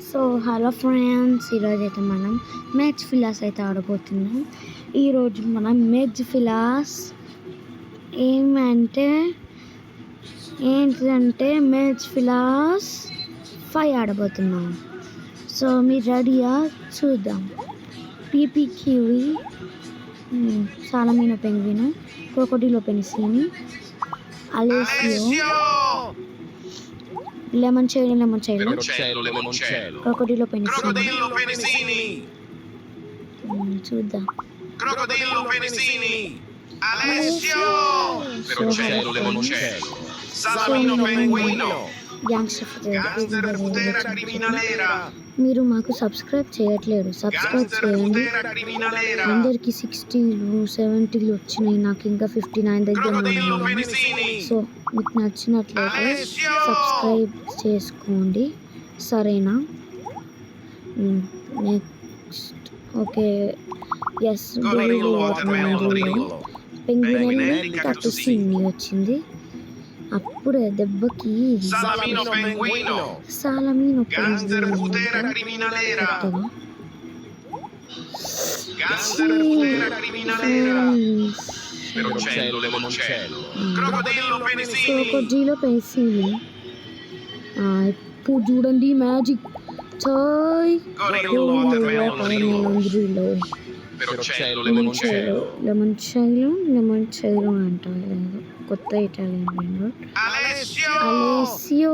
So hello friends, ఈరోజు అయితే మనం మెజ్ ఫిలాస్ అయితే ఆడబోతున్నాం. ఈరోజు మనం మెజ్ ఫిలాస్ ఏంటంటే మెజ్ ఫిలాస్ 5 ఆడబోతున్నాం. సో మీరు రెడీయా? చూద్దాం. పీపీక్యూవి, సాలమీనో పెంగ్విన్, క్రోకోడిలో పెనిసిని, అలేసియో, లెమన్ చైల్డ్, క్రోకోడిలో పెనిసిని. చూద్దాం. మీరు మాకు సబ్స్క్రైబ్ చేయట్లేదు, సబ్స్క్రైబ్ చేయండి. అందరికి 60లు 70లు వచ్చినాయి, నాకు ఇంకా 59 దగ్గర ఉన్నాయి. సో మీకు నచ్చినట్లయితే సబ్స్క్రైబ్ చేసుకోండి, సరేనా? నెక్స్ట్ ఓకే, ఎస్, పెంగ్విన్ కట్టుసిన్ని వచ్చింది. అప్పుడే దెబ్బకి సాలమీనో పెంగ్విన్ క్రోకోడిలో పెనిసిని. ఇప్పుడు చూడండి మ్యాజిక్. లెమన్ చైల్డ్ అంట, కొత్త ఇటాలియన్. అలేసియో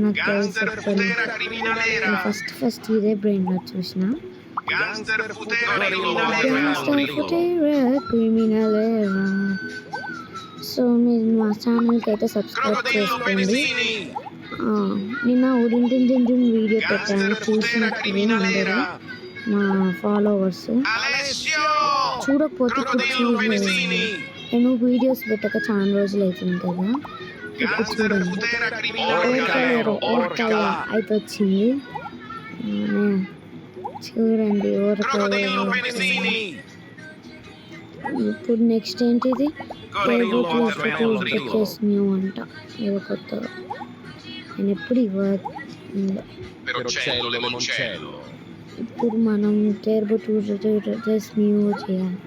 నాకు ఫస్ట్ ఇదే బ్రెయిన్ లో చూసిన. సో మీరు మా ఛానల్కి అయితే సబ్స్క్రైబ్ చేసుకోండి. నిన్న ఉడింటిన్ వీడియో పెట్టాను, చూసినప్పుడు అందరూ మా ఫాలోవర్స్. చూడకపోతే ఇప్పుడు చూడలేదు, నేను వీడియోస్ పెట్టక చాలా రోజులు అవుతుంది కదా. ఇప్పుడు చూడండి, ఓరకాయ అయితే వచ్చింది. చూడండి, ఓరకాయ. ఇప్పుడు నెక్స్ట్ ఏంటిది? న్యూ అంట, ఏదో కొత్తగా. నేను ఎప్పుడు ఇప్పుడు మనం టెర్బోటూస్ న్యూ చేయాలి.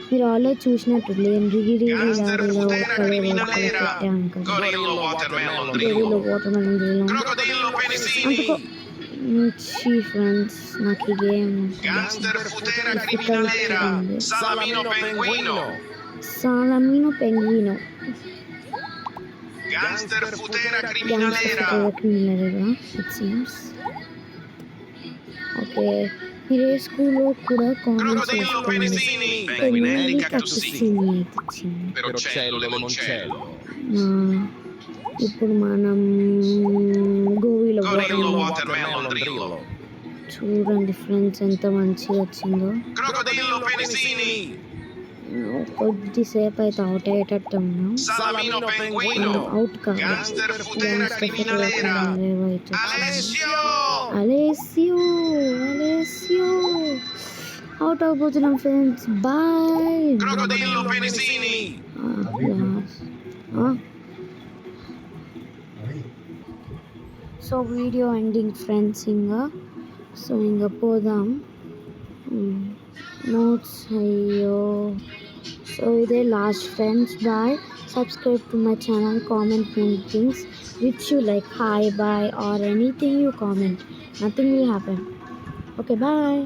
మీరు ఆల్రెడీ చూసినట్టు ఫ్రెండ్స్, నాకు ఈ గేమ్ సాలమీనో పెంగ్వినో ఓకే. మీరు ఏ స్కూల్లో కూడా కామెంట్స్ చేసుకోండి. ఇప్పుడు మనం గోవీలో చూడండి ఫ్రెండ్స్, ఎంత మంచిగా వచ్చిందో. కొద్దిసేపు అయితే అవుట్ అయ్యేటట్టు ఉన్నాం. అవుట్ కాదు, అలేసియో అవుట్ అవబోతున్నాం friends. Bye. So video ending friends. ఇంకా పోదాం. నోట్స్ అయ్యో. సో ఇదే last friends. Bye. Subscribe to my channel, comment many things which you like, hi, bye, or anything you comment. Nothing will happen. Okay, bye.